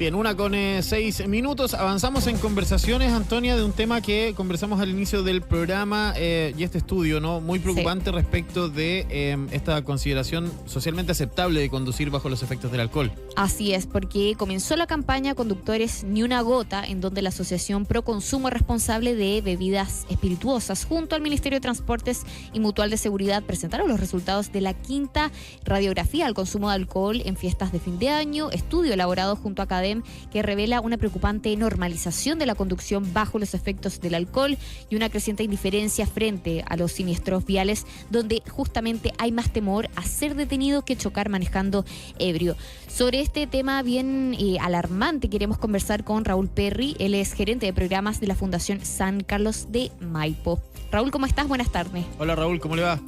Bien, 1:06. Avanzamos en conversaciones, Antonia, de un tema que conversamos al inicio del programa y este estudio, ¿no? Muy preocupante respecto de esta consideración socialmente aceptable de conducir bajo los efectos del alcohol. Así es, porque comenzó la campaña Conductores Ni Una Gota, en donde la Asociación Pro Consumo Responsable de Bebidas Espirituosas, junto al Ministerio de Transportes y Mutual de Seguridad, presentaron los resultados de la quinta radiografía al consumo de alcohol en fiestas de fin de año, estudio elaborado junto a Academ, que revela una preocupante normalización de la conducción bajo los efectos del alcohol y una creciente indiferencia frente a los siniestros viales, donde justamente hay más temor a ser detenido que chocar manejando ebrio. Sobre este tema bien alarmante queremos conversar con Raúl Perry. Él es gerente de programas de la Fundación San Carlos de Maipo. Raúl, ¿cómo estás? Buenas tardes. Hola Raúl, ¿cómo le va?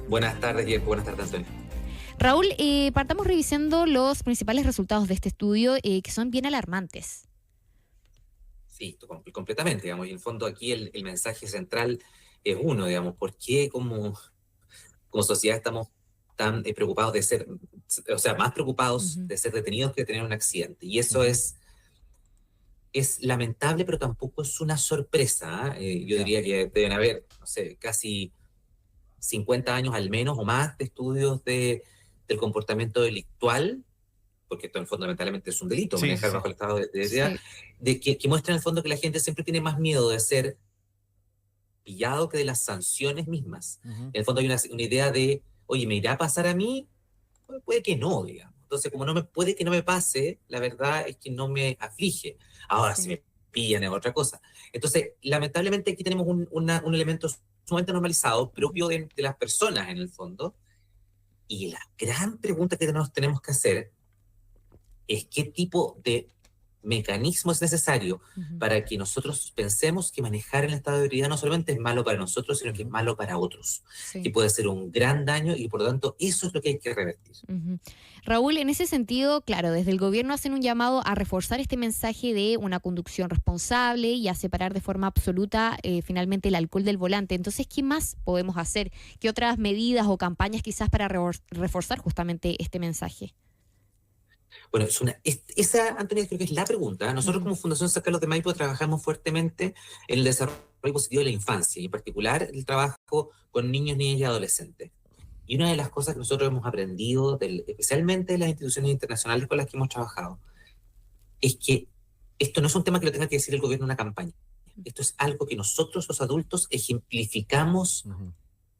Buenas tardes, Diego. Buenas tardes, Antonio. Raúl, partamos revisando los principales resultados de este estudio que son bien alarmantes. Sí, completamente, digamos. Y en el fondo aquí el mensaje central es uno, digamos, ¿por qué como sociedad estamos tan preocupados de ser, o sea, más preocupados de ser detenidos que de tener un accidente? Y eso es lamentable, pero tampoco es una sorpresa, ¿eh? Yo diría que deben haber, no sé, casi 50 años al menos o más de estudios del comportamiento delictual, porque esto fundamentalmente es un delito, manejar bajo el estado de ebriedad, que muestra en el fondo que la gente siempre tiene más miedo de ser pillado que de las sanciones mismas. En el fondo hay una idea de, oye, ¿me irá a pasar a mí? Puede que no, digamos. Entonces, como puede que no me pase, la verdad es que no me aflige. Ahora, si me pillan es otra cosa. Entonces, lamentablemente aquí tenemos un elemento sumamente normalizado, propio de las personas en el fondo. Y la gran pregunta que nos tenemos que hacer es qué tipo de mecanismo es necesario para que nosotros pensemos que manejar en el estado de ebriedad no solamente es malo para nosotros, sino que es malo para otros, que puede ser un gran daño y por lo tanto eso es lo que hay que revertir. Raúl, en ese sentido, claro, desde el gobierno hacen un llamado a reforzar este mensaje de una conducción responsable y a separar de forma absoluta finalmente el alcohol del volante. Entonces, ¿qué más podemos hacer? ¿Qué otras medidas o campañas quizás para reforzar justamente este mensaje? Bueno, esa, Antonia, creo que es la pregunta. Nosotros como Fundación San Carlos de Maipo trabajamos fuertemente en el desarrollo positivo de la infancia, y en particular el trabajo con niños, niñas y adolescentes. Y una de las cosas que nosotros hemos aprendido, especialmente de las instituciones internacionales con las que hemos trabajado, es que esto no es un tema que lo tenga que decir el gobierno en una campaña. Esto es algo que nosotros, los adultos, ejemplificamos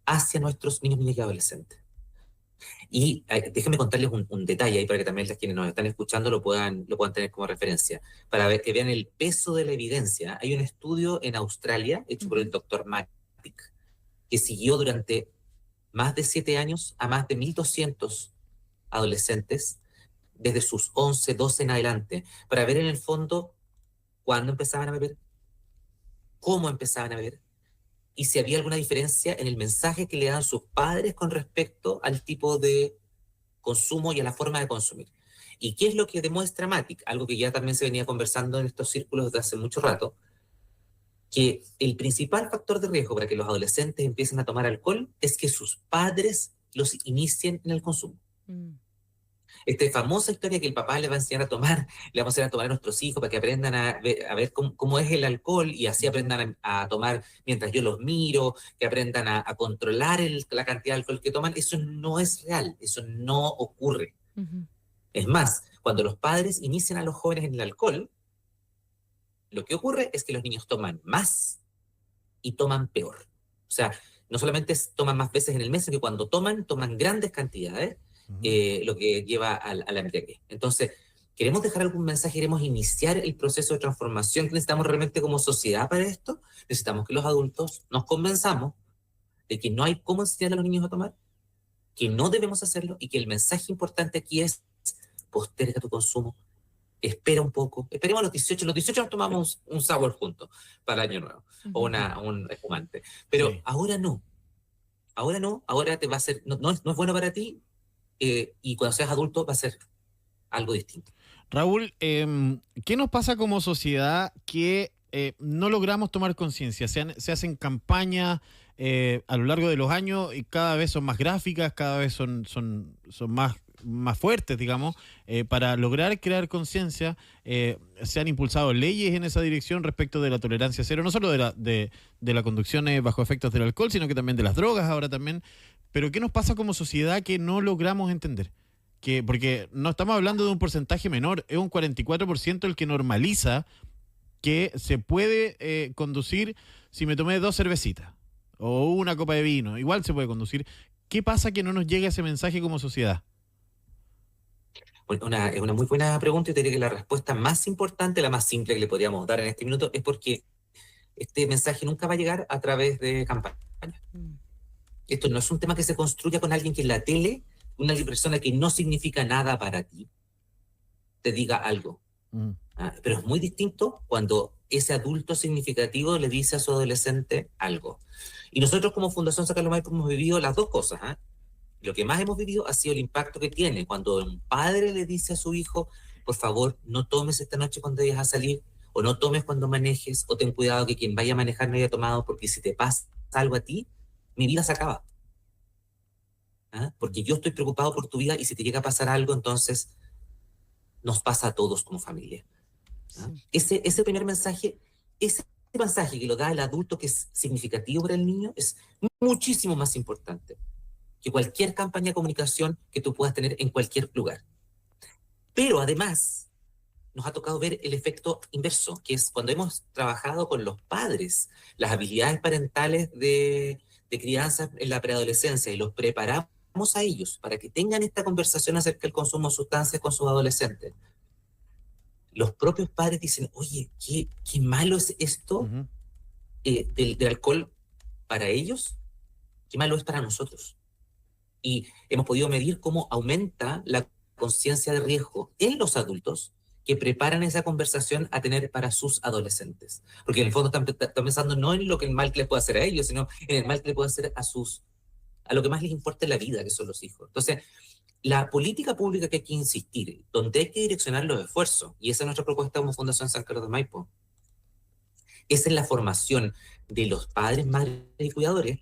hacia nuestros niños, niñas y adolescentes. Y déjenme contarles un detalle ahí para que también quienes nos están escuchando lo puedan tener como referencia, para que vean el peso de la evidencia. Hay un estudio en Australia hecho por el doctor Matic, que siguió durante más de 7 años a más de 1.200 adolescentes desde sus 11, 12 en adelante, para ver en el fondo cuándo empezaban a beber, cómo empezaban a beber, y si había alguna diferencia en el mensaje que le dan sus padres con respecto al tipo de consumo y a la forma de consumir. ¿Y qué es lo que demuestra Matic? Algo que ya también se venía conversando en estos círculos desde hace mucho rato, que el principal factor de riesgo para que los adolescentes empiecen a tomar alcohol es que sus padres los inicien en el consumo. Esta famosa historia que el papá le va a enseñar a tomar, le vamos a enseñar a tomar a nuestros hijos para que aprendan a ver cómo es el alcohol y así aprendan a tomar mientras yo los miro, que aprendan a controlar la cantidad de alcohol que toman. Eso no es real, eso no ocurre. Es más, cuando los padres inician a los jóvenes en el alcohol, lo que ocurre es que los niños toman más y toman peor. O sea, no solamente toman más veces en el mes, sino que cuando toman grandes cantidades, lo que lleva a la embriaguez. Entonces, ¿queremos dejar algún mensaje? ¿Queremos iniciar el proceso de transformación que necesitamos realmente como sociedad para esto? Necesitamos que los adultos nos convenzamos de que no hay cómo enseñar a los niños a tomar, que no debemos hacerlo y que el mensaje importante aquí es posterga tu consumo, espera un poco, esperemos a los 18 nos tomamos un sour juntos para el año nuevo, o un espumante, pero ahora no, ahora te va a ser, no es bueno para ti, y cuando seas adulto va a ser algo distinto. Raúl, ¿qué nos pasa como sociedad que no logramos tomar conciencia? Se hacen campañas a lo largo de los años y cada vez son más gráficas, cada vez son más más fuertes, digamos, para lograr crear conciencia. Se han impulsado leyes en esa dirección respecto de la tolerancia cero, no solo de la conducción bajo efectos del alcohol, sino que también de las drogas ahora también. Pero ¿qué nos pasa como sociedad que no logramos entender? Porque no estamos hablando de un porcentaje menor, es un 44% el que normaliza que se puede conducir si me tomé 2 cervecitas o una copa de vino, igual se puede conducir. ¿Qué pasa que no nos llega ese mensaje como sociedad? Bueno, es una muy buena pregunta y te diría que la respuesta más importante, la más simple que le podríamos dar en este minuto, es porque este mensaje nunca va a llegar a través de campaña. Esto no es un tema que se construya con alguien que en la tele, una persona que no significa nada para ti, te diga algo. Pero es muy distinto cuando ese adulto significativo le dice a su adolescente algo. Y nosotros como Fundación San Carlos Maipo hemos vivido las dos cosas. Lo que más hemos vivido ha sido el impacto que tiene cuando un padre le dice a su hijo, por favor, no tomes esta noche cuando vayas a salir, o no tomes cuando manejes, o ten cuidado que quien vaya a manejar no haya tomado, porque si te pasa algo a ti, mi vida se acaba. Porque yo estoy preocupado por tu vida y si te llega a pasar algo, entonces nos pasa a todos como familia. Sí. Ese primer mensaje, ese mensaje que lo da el adulto que es significativo para el niño es muchísimo más importante que cualquier campaña de comunicación que tú puedas tener en cualquier lugar. Pero además, nos ha tocado ver el efecto inverso, que es cuando hemos trabajado con los padres, las habilidades parentales de crianza en la preadolescencia y los preparamos a ellos para que tengan esta conversación acerca del consumo de sustancias con sus adolescentes. Los propios padres dicen, oye, qué malo es esto del alcohol para ellos, qué malo es para nosotros. Y hemos podido medir cómo aumenta la conciencia de riesgo en los adultos que preparan esa conversación a tener para sus adolescentes. Porque en el fondo están pensando no en lo que el mal que les puede hacer a ellos, sino en el mal que le puede hacer a lo que más les importa en la vida, que son los hijos. Entonces, la política pública que hay que insistir, donde hay que direccionar los esfuerzos, y esa es nuestra propuesta como Fundación San Carlos de Maipo, es en la formación de los padres, madres y cuidadores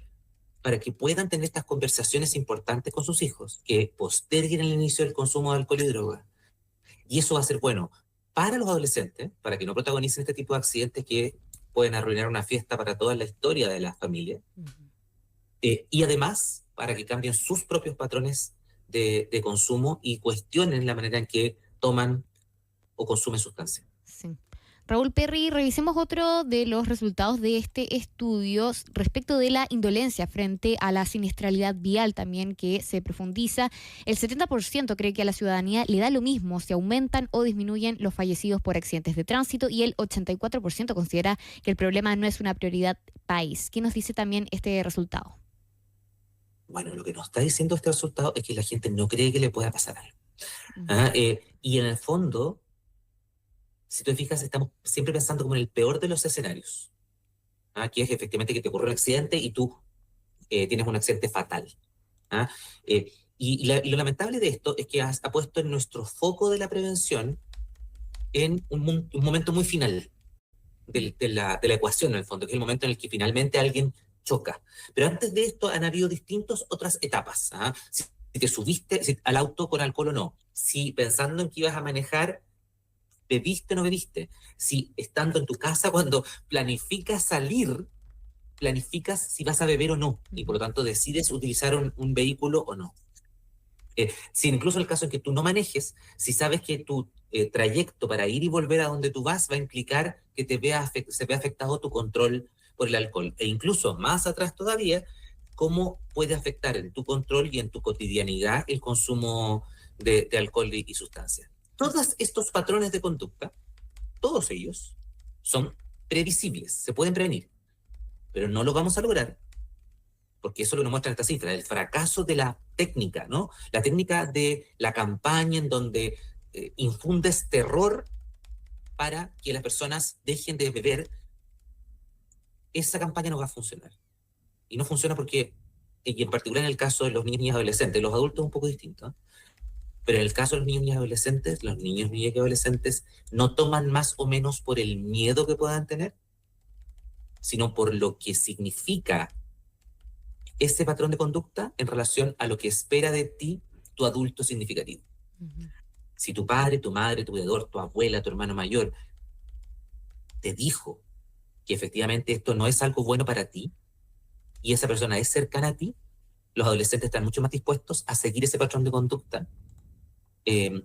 para que puedan tener estas conversaciones importantes con sus hijos, que posterguen el inicio del consumo de alcohol y drogas. Y eso va a ser bueno para los adolescentes, para que no protagonicen este tipo de accidentes que pueden arruinar una fiesta para toda la historia de la familia. Y además, para que cambien sus propios patrones de consumo y cuestionen la manera en que toman o consumen sustancias. Sí. Raúl Perry, revisemos otro de los resultados de este estudio respecto de la indolencia frente a la siniestralidad vial también que se profundiza. El 70% cree que a la ciudadanía le da lo mismo si aumentan o disminuyen los fallecidos por accidentes de tránsito y el 84% considera que el problema no es una prioridad país. ¿Qué nos dice también este resultado? Bueno, lo que nos está diciendo este resultado es que la gente no cree que le pueda pasar algo. Y en el fondo, si tú te fijas, estamos siempre pensando como en el peor de los escenarios, que es efectivamente que te ocurre un accidente y tú tienes un accidente fatal. Y lo lamentable de esto es que ha puesto en nuestro foco de la prevención en un momento muy final de la ecuación, en el fondo, que es el momento en el que finalmente alguien choca. Pero antes de esto han habido distintas otras etapas. Si te subiste al auto con alcohol o no, si pensando en que ibas a manejar, ¿bebiste o no bebiste? Si estando en tu casa, cuando planificas salir, planificas si vas a beber o no, y por lo tanto decides utilizar un vehículo o no. Si incluso en el caso en que tú no manejes, si sabes que tu trayecto para ir y volver a donde tú vas va a implicar que se vea afectado tu control por el alcohol. E incluso más atrás todavía, cómo puede afectar en tu control y en tu cotidianidad el consumo de alcohol y sustancias. Todos estos patrones de conducta, todos ellos, son previsibles, se pueden prevenir, pero no lo vamos a lograr, porque eso lo nos muestra esta cifra, el fracaso de la técnica, ¿no? La técnica de la campaña en donde infundes terror para que las personas dejen de beber, esa campaña no va a funcionar. Y no funciona porque, y en particular en el caso de los niños y adolescentes, los adultos es un poco distinto, pero en el caso de los niños y adolescentes, los niños, niñas y adolescentes no toman más o menos por el miedo que puedan tener, sino por lo que significa ese patrón de conducta en relación a lo que espera de ti tu adulto significativo. Ujú. Si tu padre, tu madre, tu cuidador, tu abuela, tu hermano mayor te dijo que efectivamente esto no es algo bueno para ti y esa persona es cercana a ti, los adolescentes están mucho más dispuestos a seguir ese patrón de conducta eh,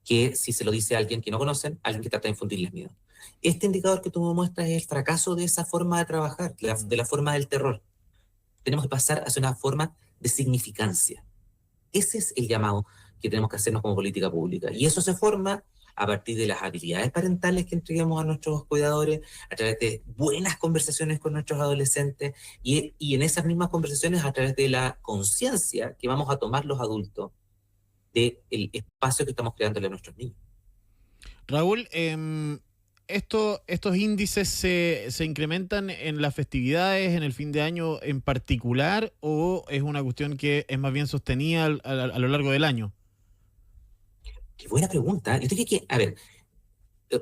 que si se lo dice a alguien que no conocen, alguien que trata de infundirles miedo. Este indicador que tú me muestras es el fracaso de esa forma de trabajar, de la forma del terror. Tenemos que pasar hacia una forma de significancia. Ese es el llamado que tenemos que hacernos como política pública. Y eso se forma a partir de las habilidades parentales que entreguemos a nuestros cuidadores, a través de buenas conversaciones con nuestros adolescentes y en esas mismas conversaciones a través de la conciencia que vamos a tomar los adultos del espacio que estamos creándole a nuestros niños. Raúl, ¿estos índices se incrementan en las festividades, en el fin de año en particular, o es una cuestión que es más bien sostenida a lo largo del año? Qué buena pregunta. Yo diría que, a ver,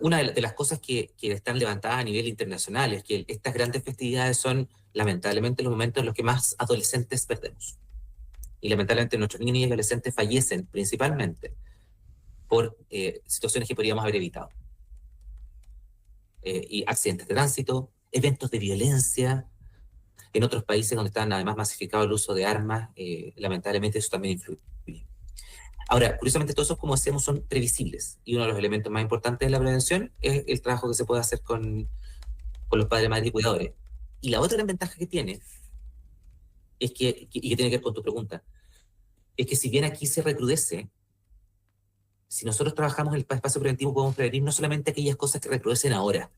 una de las cosas que están levantadas a nivel internacional es que estas grandes festividades son, lamentablemente, los momentos en los que más adolescentes perdemos. Y lamentablemente nuestros niños y adolescentes fallecen principalmente por situaciones que podríamos haber evitado. Y accidentes de tránsito, eventos de violencia. En otros países donde están además masificado el uso de armas, lamentablemente eso también influye. Ahora, curiosamente, todos esos, como decíamos, son previsibles. Y uno de los elementos más importantes de la prevención es el trabajo que se puede hacer con los padres, madres y cuidadores. Y la otra gran ventaja que tiene es que tiene que ver con tu pregunta, es que si bien aquí se recrudece, si nosotros trabajamos en el espacio preventivo, podemos prevenir no solamente aquellas cosas que recrudecen ahora.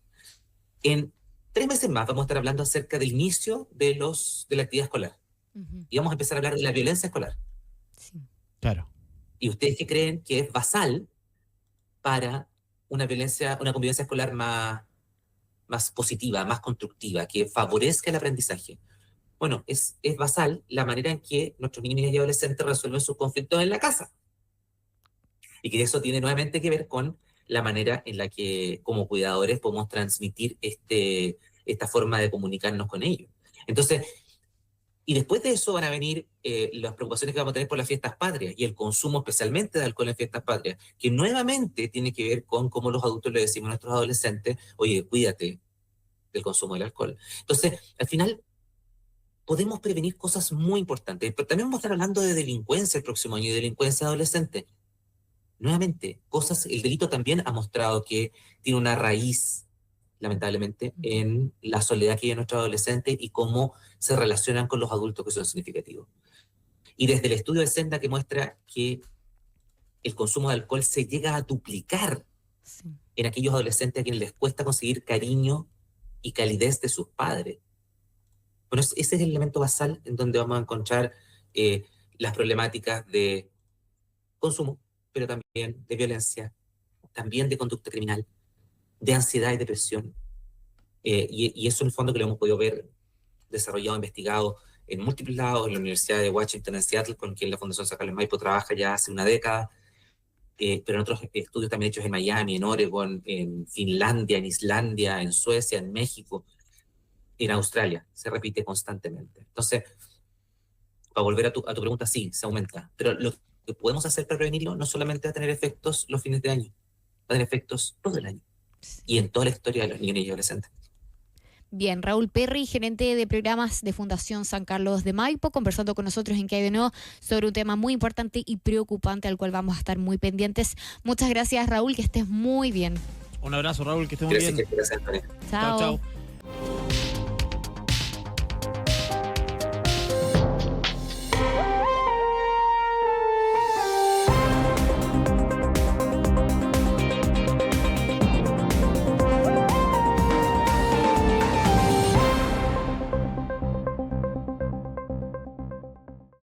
En 3 meses más vamos a estar hablando acerca del inicio de la actividad escolar. Ujú. Y vamos a empezar a hablar de la violencia escolar. Sí. Claro. ¿Y ustedes qué creen que es basal para una convivencia escolar más positiva, más constructiva, que favorezca el aprendizaje? Bueno, es basal la manera en que nuestros niños y adolescentes resuelven sus conflictos en la casa. Y que eso tiene nuevamente que ver con la manera en la que como cuidadores podemos transmitir esta forma de comunicarnos con ellos. Entonces, y después de eso van a venir las preocupaciones que vamos a tener por las fiestas patrias y el consumo especialmente de alcohol en fiestas patrias, que nuevamente tiene que ver con cómo los adultos le decimos a nuestros adolescentes, oye, cuídate del consumo del alcohol. Entonces, al final, podemos prevenir cosas muy importantes, pero también vamos a estar hablando de delincuencia el próximo año y de delincuencia adolescente. Nuevamente, el delito también ha mostrado que tiene una raíz, lamentablemente, en la soledad que hay en nuestros adolescentes y cómo se relacionan con los adultos que son significativos. Y desde el estudio de Senda que muestra que el consumo de alcohol se llega a duplicar Sí. en aquellos adolescentes a quienes les cuesta conseguir cariño y calidez de sus padres. Bueno, ese es el elemento basal en donde vamos a encontrar las problemáticas de consumo, pero también de violencia, también de conducta criminal, de ansiedad y depresión. Y eso en el fondo que lo hemos podido ver desarrollado, investigado en múltiples lados, en la Universidad de Washington en Seattle, con quien la Fundación San Carlos Maipo trabaja ya hace una década, pero en otros estudios también hechos en Miami, en Oregon, en Finlandia, en Islandia, en Suecia, en México, en Australia. Se repite constantemente. Entonces, para volver a tu pregunta, sí, se aumenta. Pero lo que podemos hacer para prevenirlo no solamente va a tener efectos los fines de año, va a tener efectos todo el año y en toda la historia de los niños y adolescentes. Bien, Raúl Perry, gerente de programas de Fundación San Carlos de Maipo, conversando con nosotros en ¿Qué hay de nuevo? Sobre un tema muy importante y preocupante al cual vamos a estar muy pendientes. Muchas gracias, Raúl, que estés muy bien. Un abrazo, Raúl, que estés muy bien. Gracias, Antonio. Chao. Chao.